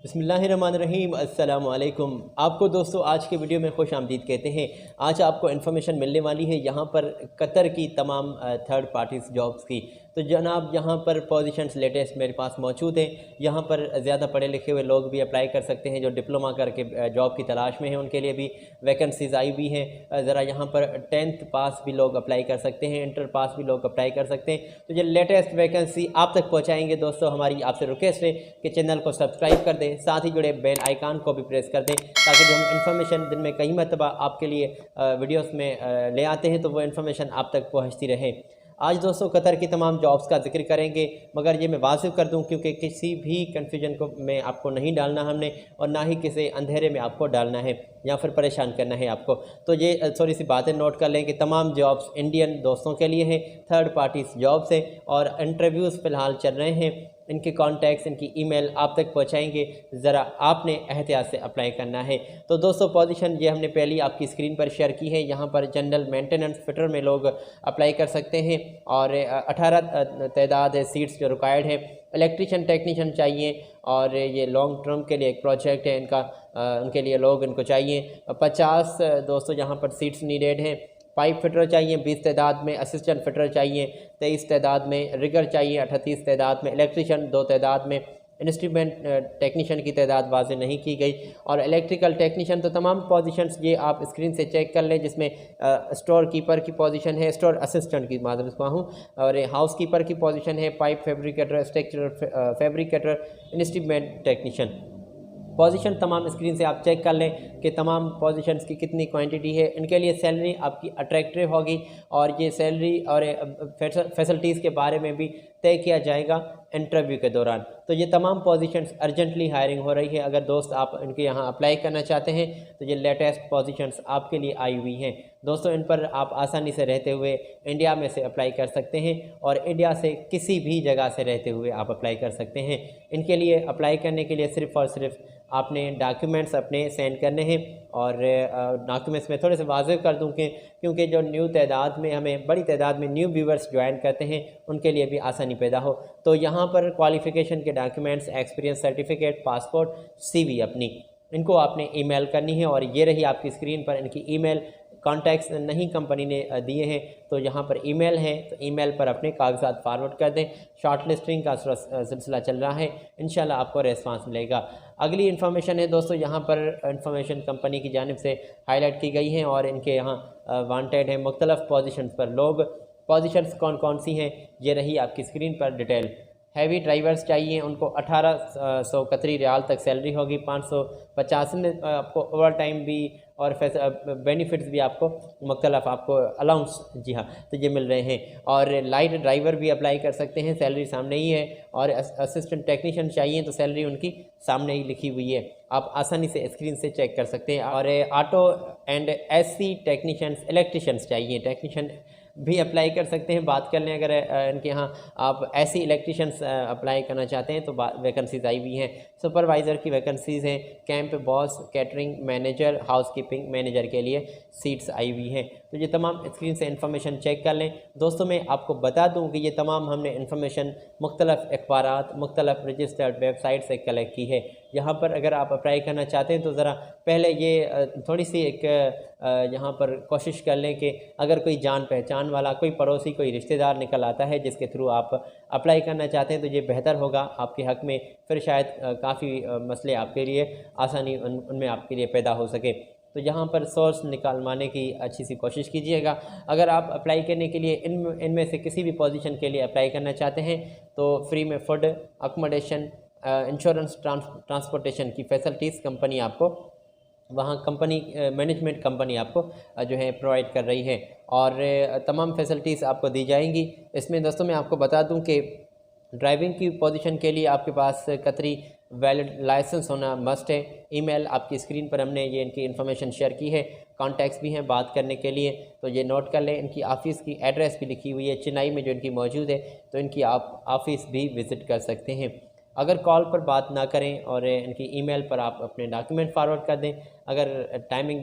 बिस्मिल्लाहिर्रहमानिर्रहीम अस्सलाम वालेकुम। आपको दोस्तों आज के वीडियो में खुश आमदीद कहते हैं। आज आपको इन्फॉर्मेशन मिलने वाली है यहाँ पर कतर की तमाम थर्ड पार्टीज़ जॉब्स की। तो जनाब यहाँ पर पोजीशंस लेटेस्ट मेरे पास मौजूद हैं। यहाँ पर ज़्यादा पढ़े लिखे हुए लोग भी अप्लाई कर सकते हैं, जो डिप्लोमा करके जॉब की तलाश में हैं उनके लिए भी वैकेंसीज़ आई हुई हैं। ज़रा यहाँ पर 10th पास भी लोग अप्लाई कर सकते हैं, इंटर पास भी लोग अप्लाई कर सकते हैं। तो ये लेटेस्ट वैकेंसी आप तक पहुँचाएँगे दोस्तों। हमारी आपसे रिक्वेस्ट है कि चैनल को सब्सक्राइब कर दें, साथ ही जुड़े बेल आइकान को भी प्रेस कर दें, ताकि जो हम इन्फॉर्मेशन दिन में कई मरतबा आपके लिए वीडियोस में ले आते हैं तो वो इन्फॉर्मेशन आप तक पहुंचती रहे। आज दोस्तों कतर की तमाम जॉब्स का जिक्र करेंगे, मगर ये मैं वाजिब कर दूं क्योंकि किसी भी कन्फ्यूजन को में आपको नहीं डालना हमने, और ना ही किसी अंधेरे में आपको डालना है या फिर परेशान करना है आपको। तो ये थोड़ी सी बातें नोट कर लें कि तमाम जॉब्स इंडियन दोस्तों के लिए हैं, थर्ड पार्टीज़ जॉब्स हैं और इंटरव्यूज़ फ़िलहाल चल रहे हैं। इनके कॉन्टैक्ट्स, इनकी ईमेल आप तक पहुंचाएंगे, ज़रा आपने एहतियात से अप्लाई करना है। तो दोस्तों पोजीशन ये हमने पहली आपकी स्क्रीन पर शेयर की है। यहाँ पर जनरल मेंटेनेंस फिटर में लोग अप्लाई कर सकते हैं और 18 तादाद है सीट्स जो रिक्वायर्ड है। इलेक्ट्रीशियन टेक्नीशियन चाहिए और ये लॉन्ग टर्म के लिए एक प्रोजेक्ट है इनका, उनके लिए लोग इनको चाहिए। 50 दोस्तों यहाँ पर सीट्स नीडेड हैं। पाइप फिटर चाहिए 20 तादाद में, असिस्टेंट फिटर चाहिए 23 तादाद में, रिगर चाहिए 38 तादाद में, इलेक्ट्रीशियन 2 तादाद में, इंस्ट्रूमेंट टेक्नीशियन की तादाद वाज़े नहीं की गई, और इलेक्ट्रिकल टेक्नीशियन। तो तमाम पोजीशंस ये आप स्क्रीन से चेक कर लें, जिसमें स्टोर कीपर की पोजीशन है, स्टोर असिस्टेंट की मादरत को हूँ, और हाउस कीपर की पोजीशन है, pipe fabricator, structural fabricator, instrument technician. Position तमाम स्क्रीन से आप चेक कर लें कि तमाम पोजीशंस की कितनी क्वांटिटी है। इनके लिए सैलरी आपकी अट्रैक्टिव होगी और ये सैलरी और फैसिलिटीज़ के बारे में भी तय किया जाएगा इंटरव्यू के दौरान। तो ये तमाम पोजीशंस अर्जेंटली हायरिंग हो रही है। अगर दोस्त आप इनके यहाँ अप्लाई करना चाहते हैं तो ये लेटेस्ट पोजीशंस आपके लिए आई हुई हैं दोस्तों। इन पर आप आसानी से रहते हुए इंडिया में से अप्लाई कर सकते हैं और इंडिया से किसी भी जगह से रहते हुए आप अप्लाई कर सकते हैं। इनके लिए अप्लाई करने के लिए सिर्फ़ और सिर्फ आपने डॉक्यूमेंट्स अपने सेंड करने हैं, और डॉक्यूमेंट्स में थोड़े से वाज़ेह कर दूँ कि क्योंकि जो न्यू तादाद में हमें बड़ी तादाद में न्यू व्यूवर्स ज्वाइन करते हैं उनके लिए भी आसानी पैदा हो। तो यहाँ पर क्वालिफ़िकेशन के documents, experience certificate, passport, CV अपनी इनको आपने ईमेल करनी है, और ये रही आपकी स्क्रीन पर इनकी ईमेल। कॉन्टैक्ट्स नहीं कंपनी ने दिए हैं, तो यहाँ पर ईमेल है, तो ईमेल पर अपने कागजात फारवर्ड कर दें। शॉर्ट लिस्टिंग का सिलसिला चल रहा है, इंशाल्लाह आपको रेस्पॉन्स मिलेगा। अगली इन्फॉर्मेशन है दोस्तों, यहाँ पर इन्फॉर्मेशन कंपनी की जानिब से हाईलाइट की गई हैं और इनके यहाँ वांटेड है मुख्तलिफ़ पोजीशंस पर लोग। पोजीशंस कौन कौन सी हैं ये रही आपकी स्क्रीन पर डिटेल। हैवी ड्राइवर्स चाहिए, उनको 1800 कतरी रियाल तक सैलरी होगी, 550 में आपको ओवर टाइम भी और बेनिफिट्स भी आपको मुख्तलिफ आपको अलाउंस, जी हाँ, तो ये मिल रहे हैं। और लाइट ड्राइवर भी अप्लाई कर सकते हैं, सैलरी सामने ही है। और असिस्टेंट टेक्नीशियन चाहिए तो सैलरी उनकी सामने ही लिखी हुई है, आप आसानी से स्क्रीन से चेक कर सकते हैं। और auto and SC technicians, electricians चाहिए, टेक्नीशियन भी अप्लाई कर सकते हैं। बात कर लें अगर इनके यहाँ आप ऐसी इलेक्ट्रीशियंस अप्लाई करना चाहते हैं तो वैकेंसीज आई हुई हैं। सुपरवाइज़र की वैकेंसीज़ हैं, camp boss, catering manager, housekeeping manager के लिए सीट्स आई हुई हैं। तो ये तमाम स्क्रीन से इन्फॉर्मेशन चेक कर लें दोस्तों। मैं आपको बता दूं कि ये तमाम हमने इन्फॉर्मेशन मुख्तलिफ़ अखबारात, मुख्तलिफ़ रजिस्टर्ड वेबसाइट से कलेक्ट की है। यहाँ पर अगर आप अप्लाई करना चाहते हैं तो ज़रा पहले ये थोड़ी सी एक यहाँ पर कोशिश कर लें कि अगर कोई जान पहचान वाला, कोई पड़ोसी, कोई रिश्तेदार निकल आता है जिसके थ्रू आप अप्लाई करना चाहते हैं तो ये बेहतर होगा आपके हक़ में। फिर शायद काफ़ी मसले आपके लिए आसानी उनमें आपके लिए पैदा हो सके। तो यहाँ पर सोर्स निकालवाने की अच्छी सी कोशिश कीजिएगा। अगर आप अप्लाई करने के लिए इनमें से किसी भी पोजीशन के लिए अप्लाई करना चाहते हैं तो फ्री में फूड, अकोमोडेशन, इंश्योरेंस, ट्रांसपोर्टेशन की फैसिलिटीज़ कंपनी आपको वहाँ कंपनी मैनेजमेंट कंपनी आपको जो है प्रोवाइड कर रही है, और तमाम फैसिलिटीज़ आपको दी जाएंगी। इसमें दोस्तों मैं आपको बता दूं कि ड्राइविंग की पोजीशन के लिए आपके पास कतरी वैलिड लाइसेंस होना मस्ट है। ईमेल आपकी स्क्रीन पर हमने ये इनकी इन्फॉर्मेशन शेयर की है, कॉन्टैक्ट्स भी हैं बात करने के लिए, तो ये नोट कर लें। इनकी ऑफ़िस की एड्रेस भी लिखी हुई है चेन्नई में जो इनकी मौजूद है, तो इनकी आप ऑफ़िस भी विज़िट कर सकते हैं। अगर कॉल पर बात ना करें और इनकी ईमेल पर आप अपने डॉक्यूमेंट फॉरवर्ड कर दें, अगर टाइमिंग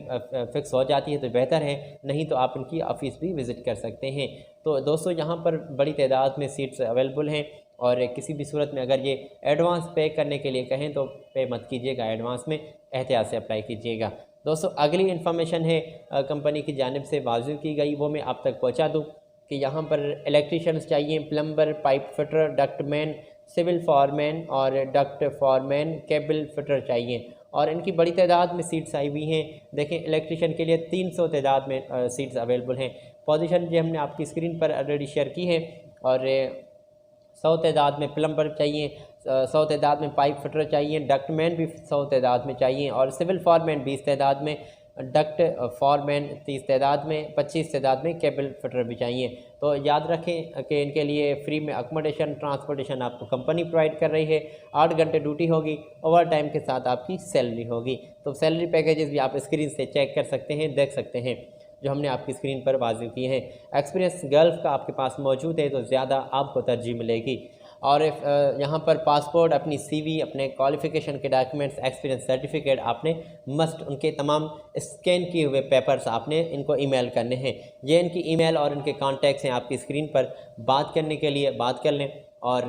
फ़िक्स हो जाती है तो बेहतर है, नहीं तो आप इनकी ऑफ़िस भी विज़िट कर सकते हैं। तो दोस्तों यहाँ पर बड़ी तादाद में सीट्स अवेलेबल हैं और किसी भी सूरत में अगर ये एडवांस पे करने के लिए कहें तो पे मत कीजिएगा, एडवांस में एहतियात से अप्लाई कीजिएगा। दोस्तों अगली इन्फॉर्मेशन है कंपनी की जानिब से वाज़ेह की गई, वो मैं आप तक पहुंचा दूं कि यहाँ पर इलेक्ट्रीशियंस चाहिए, plumber, pipe fitter, ductman, civil foreman और डक्ट फॉरमैन, केबल फिटर चाहिए और इनकी बड़ी तादाद में सीट्स आई हुई हैं। देखें इलेक्ट्रीशियन के लिए 300 तादाद में सीट्स अवेलेबल हैं। पोजीशन जो हमने आपकी स्क्रीन पर ऑलरेडी शेयर की है और 100 तादाद में प्लम्बर चाहिए, 100 तादाद में पाइप फिटर चाहिए, डक्टमैन भी 100 तादाद में चाहिए और सिविल फॉरमैन 20 तादाद में, डक्ट फॉरमैन 30 तादाद में, 25 तादाद में केबल फिटर भी चाहिए। तो याद रखें कि इनके लिए फ्री में अकोमोडेशन, ट्रांसपोर्टेशन आपको कंपनी प्रोवाइड कर रही है। 8 घंटे ड्यूटी होगी, ओवर टाइम के साथ आपकी सैलरी होगी। तो सैलरी पैकेजेस भी आप स्क्रीन से चेक कर सकते हैं, देख सकते हैं जो हमने आपकी स्क्रीन पर वाज़ेह किए हैं। एक्सपीरियंस गल्फ का आपके पास मौजूद है तो ज़्यादा आपको तरजीह मिलेगी। और यहाँ पर पासपोर्ट, अपनी सीवी, अपने क्वालिफ़िकेशन के डॉक्यूमेंट्स, एक्सपीरियंस सर्टिफिकेट आपने मस्ट उनके तमाम स्कैन किए हुए पेपर्स आपने इनको ईमेल करने हैं। ये इनकी ईमेल और इनके कॉन्टैक्ट्स हैं आपकी स्क्रीन पर, बात करने के लिए बात कर लें। और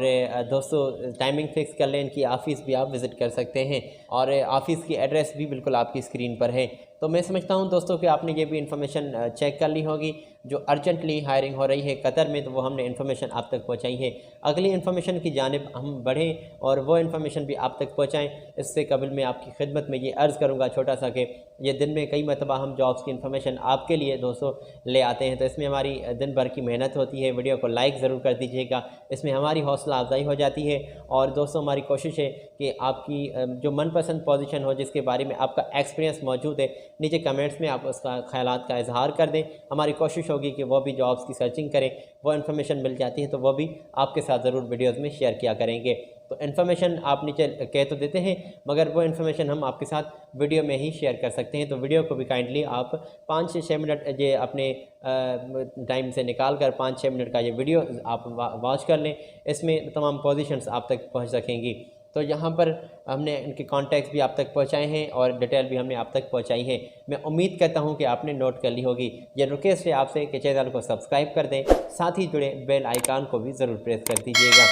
दोस्तों टाइमिंग फ़िक्स कर लें, इनकी ऑफ़िस भी आप विज़िट कर सकते हैं और ऑफ़िस की एड्रेस भी बिल्कुल आपकी स्क्रीन पर है। तो मैं समझता हूं दोस्तों कि आपने ये भी इन्फॉर्मेशन चेक कर ली होगी। जो अर्जेंटली हायरिंग हो रही है कतर में, तो वो हमने इन्फॉर्मेशन आप तक पहुंचाई है। अगली इन्फॉर्मेशन की जानिब हम बढ़ें और वो इन्फॉर्मेशन भी आप तक पहुंचाएं। इससे कबल मैं आपकी खिदमत में ये अर्ज़ करूंगा छोटा सा कि ये दिन में कई मरतबा हम जॉब्स की इन्फॉर्मेशन आपके लिए दोस्तों ले आते हैं, तो इसमें हमारी दिन भर की मेहनत होती है। वीडियो को लाइक ज़रूर कर दीजिएगा, इसमें हमारी हौसला अफजाई हो जाती है। और दोस्तों हमारी कोशिश है कि आपकी जो मनपसंद पोजीशन हो, जिसके बारे में आपका एक्सपीरियंस मौजूद है, नीचे कमेंट्स में आप उसका ख्यालात का इजहार कर दें। हमारी कोशिश होगी कि वो भी जॉब्स की सर्चिंग करें, वो इन्फॉर्मेशन मिल जाती है तो वो भी आपके साथ ज़रूर वीडियोज़ में शेयर किया करेंगे। तो इन्फॉर्मेशन आप नीचे कह तो देते हैं, मगर वो इन्फॉर्मेशन हम आपके साथ वीडियो में ही शेयर कर सकते हैं। तो वीडियो को भी काइंडली आप 5 से 6 मिनट ये अपने टाइम से निकाल कर 5-6 मिनट का ये वीडियो आप वॉच कर लें। इसमें तमाम पोजीशंस आप तक पहुंच सकेंगी। तो यहाँ पर हमने इनके कॉन्टैक्ट्स भी आप तक पहुँचाए हैं और डिटेल भी हमने आप तक पहुँचाई है। मैं उम्मीद करता हूँ कि आपने नोट कर ली होगी। ये रिक्वेस्ट है आपसे कि चैनल को सब्सक्राइब कर दें, साथ ही जुड़े बेल आइकन को भी ज़रूर प्रेस कर दीजिएगा।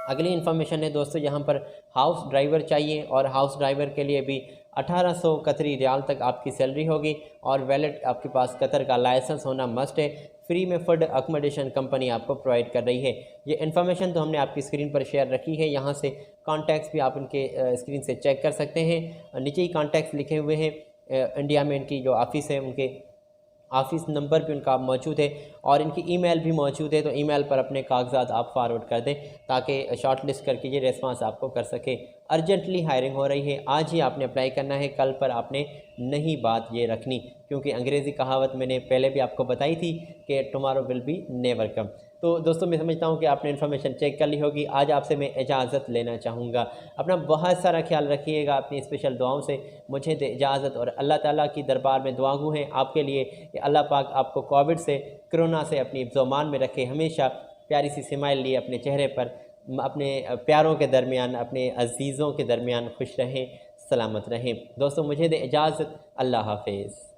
अगली इन्फॉर्मेशन है दोस्तों, यहाँ पर हाउस ड्राइवर चाहिए और हाउस ड्राइवर के लिए भी 1800 कतरी रियाल तक आपकी सैलरी होगी और वैलिड आपके पास कतर का लाइसेंस होना मस्ट है। फ्री में फूड अकोमोडेशन कंपनी आपको प्रोवाइड कर रही है। ये इन्फॉर्मेशन तो हमने आपकी स्क्रीन पर शेयर रखी है, यहाँ से कॉन्टैक्ट्स भी आप इनके स्क्रीन से चेक कर सकते हैं। नीचे ही कॉन्टैक्ट्स लिखे हुए हैं। इंडिया में इनकी जो ऑफ़िस है उनके ऑफ़िस नंबर भी उनका मौजूद है और इनकी ईमेल भी मौजूद है। तो ईमेल पर अपने कागजात आप फॉरवर्ड कर दें ताकि शॉर्ट लिस्ट करके ये रेस्पॉन्स आपको कर सके। अर्जेंटली हायरिंग हो रही है, आज ही आपने अप्लाई करना है, कल पर आपने नहीं बात ये रखनी, क्योंकि अंग्रेज़ी कहावत मैंने पहले भी आपको बताई थी कि tomorrow will be never come. तो दोस्तों मैं समझता हूँ कि आपने इन्फॉर्मेशन चेक कर ली होगी। आज आपसे मैं इजाज़त लेना चाहूँगा। अपना बहुत सारा ख्याल रखिएगा, अपनी स्पेशल दुआओं से मुझे दे इजाज़त। और अल्लाह ताला की दरबार में दुआगू हैं आपके लिए कि अल्लाह पाक आपको कोविड से, कोरोना से अपनी हिफ्ज़-ओ-अमान में रखे, हमेशा प्यारी सी स्माइल लिए अपने चेहरे पर, अपने प्यारों के दरमियान, अपने अजीज़ों के दरमियान खुश रहें, सलामत रहें। दोस्तों मुझे दे इजाज़त, अल्लाह हाफ़िज़।